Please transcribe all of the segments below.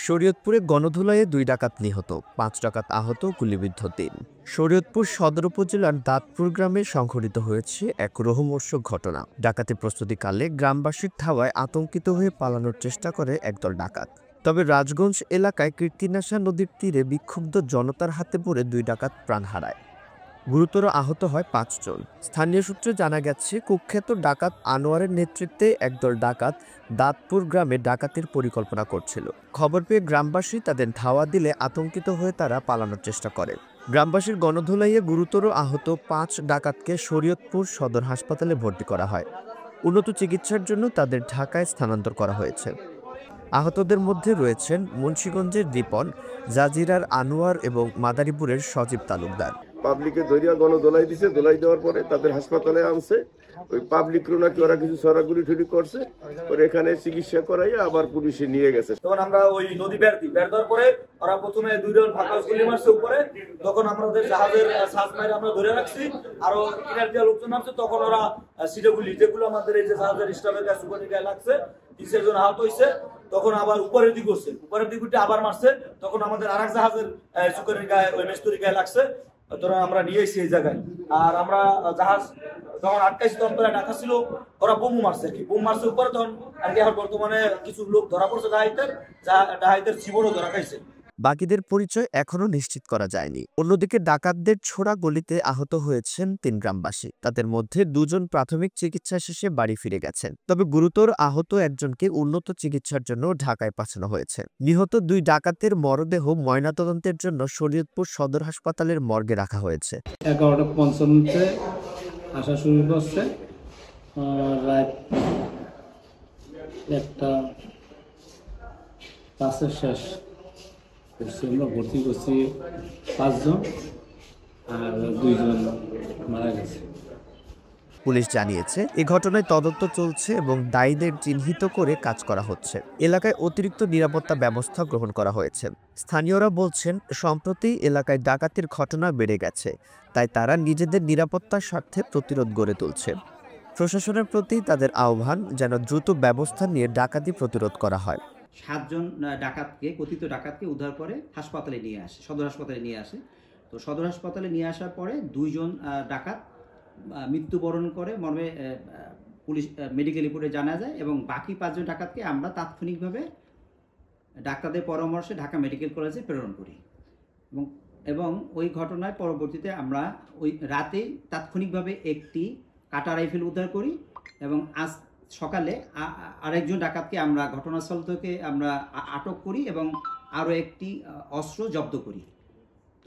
শরীয়তপুরে গণধোলাইয়ে ২ ডাকাত নিহত, ৫ ডাকাত আহত, গুলিবিদ্ধ ৩। শরীয়তপুর সদর উপজেলার দাঁতপুর গ্রামে সংঘটিত হয়েছে এক রোমহর্ষক ঘটনা। ডাকাতি প্রস্তুতিকালে গ্রামবাসীর ধাওয়ায় আতঙ্কিত হয়ে পালানোর চেষ্টা করে একদল ডাকাত। তবে রাজগঞ্জ এলাকায় কীর্তিনাশা নদীর তীরে বিক্ষুব্ধ জনতার হাতে পড়ে ২ ডাকাত প্রাণ হারায়। গুরুতর আহত হয় ৫ জন। স্থানীয় সূত্রে জানা গেছে, কুখ্যাত ডাকাত আনোয়ারের নেতৃত্বে একদল ডাকাত দাঁতপুর গ্রামে ডাকাতির পরিকল্পনা করছিল। খবর পেয়ে গ্রামবাসী তাদের ধাওয়া দিলে আতঙ্কিত হয়ে তারা পালানোর চেষ্টা করে। গ্রামবাসীর গণধোলাইয়ে গুরুতর আহত ৫ ডাকাতকে শরীয়তপুর সদর হাসপাতালে ভর্তি করা হয়। উন্নত চিকিৎসার জন্য তাদের ঢাকায় স্থানান্তর করা হয়েছে। আহতদের মধ্যে রয়েছেন মুন্সিগঞ্জের রিপন, জাজিরার আনোয়ার এবং মাদারীপুরের সজীব তালুকদার। পাবলিকে ধরিয়া গণদোলাই দিছে, দোলাই দেওয়ার পরে তাদের হাসপাতালে আনছে। ওই পাবলিকরও নাকি ওরা কিছু সরাগুলি ঠুরি করছে, ওরা এখানে চিকিৎসা করাইয়া আবার পুলিশে নিয়ে গেছে। তখন আমরা ওই নদী বের দেওয়ার পরে ওরা প্রথমে 2 জন ফাঁকা গুলি মারছে উপরে, তখন আমাদের জাহাজের সাজ মাইরে আমরা ধরে রাখছি। আরো কিনার দিয়ে লোকজন আসছে, তখন ওরা সিটেগুলি যেগুলো আমাদের এই যে জাহাজের স্টাফের কাছে সুপারির গায়ে লাগছে, 3 জন আহত হয়েছে। তখন আবার উপরের দিক করছে, উপরের দিক আবার মারছে, তখন আমাদের আরেক জাহাজের সুপারির গায়ে ওই মেস্তরির গায়ে লাগছে। তোরা আমরা নিয়ে এসেছি এই জায়গায়। আর আমরা জাহাজ যখন আটকাইছি তখন প্রায় ঢাকা ছিল, ওরা বোমও মারছে আর কি, বোম মারছে উপরে। তখন আর কি বর্তমানে কিছু লোক ধরা পড়ছে ডাহাইতের জীবনও ধরা খাইছে। বাকিদের পরিচয় এখনো নিশ্চিত করা যায়নি। অন্যদিকে ডাকাতদের ছোড়া গুলিতে আহত হয়েছেন ৩ গ্রামবাসী। তাদের মধ্যে 2 জন প্রাথমিক চিকিৎসা শেষে বাড়ি ফিরে গেছেন। তবে গুরুতর আহত একজনকে উন্নত চিকিৎসার জন্য ঢাকায় পাঠানো হয়েছে। নিহত 2 ডাকাতের মরদেহ ময়নাতদন্তের জন্য শরীয়তপুর সদর হাসপাতালের মর্গে রাখা হয়েছে। 11:55 আসা শুরু করছে, রাত 1:05 শেষ করছি। আমরা ভর্তি করছি 5 জন, আর 2 জন মারা গেছে। পুলিশ জানিয়েছে, এ ঘটনায় তদন্ত চলছে এবং দায়ীদের চিহ্নিত করে কাজ করা হচ্ছে। এলাকায় অতিরিক্ত নিরাপত্তা ব্যবস্থা গ্রহণ করা হয়েছে। স্থানীয়রা বলছেন, সম্প্রতি এলাকায় ডাকাতির ঘটনা বেড়ে গেছে, তাই তারা নিজেদের নিরাপত্তার স্বার্থে প্রতিরোধ গড়ে তুলছে। প্রশাসনের প্রতি তাদের আহ্বান যেন দ্রুত ব্যবস্থা নিয়ে ডাকাতি প্রতিরোধ করা হয়। 7 জন কথিত ডাকাতকে উদ্ধার করে হাসপাতালে নিয়ে আসে, সদর হাসপাতালে নিয়ে আসে। তো সদর হাসপাতালে নিয়ে আসার পরে 2 জন ডাকাত মৃত্যুবরণ করে মর্মে পুলিশ মেডিকেল রিপোর্টে জানা যায়, এবং বাকি 5 জন ডাকাতকে আমরা তাৎক্ষণিকভাবে ডাক্তারদের পরামর্শে ঢাকা মেডিকেল কলেজে প্রেরণ করি। এবং ওই ঘটনায় পরবর্তীতে আমরা ওই রাতেই তাৎক্ষণিকভাবে একটি কাটা রাইফেল উদ্ধার করি, এবং আজ সকালে আরেকজন ডাকাতকে আমরা ঘটনাস্থল থেকে আমরা আটক করি এবং আরও একটি অস্ত্র জব্দ করি।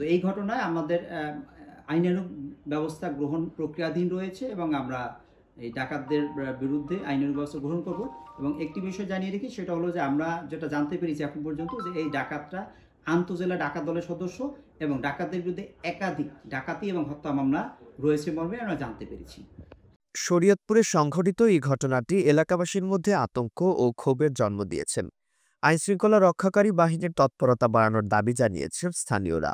তো এই ঘটনায় আমাদের আইনানুগ ব্যবস্থা গ্রহণ প্রক্রিয়াধীন রয়েছে, এবং আমরা এই ডাকাতদের বিরুদ্ধে আইনানুগ ব্যবস্থা গ্রহণ করব। এবং একটি বিষয় জানিয়ে রেখি, সেটা হলো যে আমরা যেটা জানতে পেরেছি এখন পর্যন্ত, যে এই ডাকাতরা আন্তঃজেলা ডাকাত দলের সদস্য, এবং ডাকাতদের বিরুদ্ধে একাধিক ডাকাতি এবং হত্যা মামলা রয়েছে মর্মে আমরা জানতে পেরেছি। শরীয়তপুরে সংঘটিত এই ঘটনাটি এলাকাবাসীর মধ্যে আতঙ্ক ও ক্ষোভের জন্ম দিয়েছে। আইনশৃঙ্খলা রক্ষাকারী বাহিনীর তৎপরতা বাড়ানোর দাবি জানিয়েছেন স্থানীয়রা।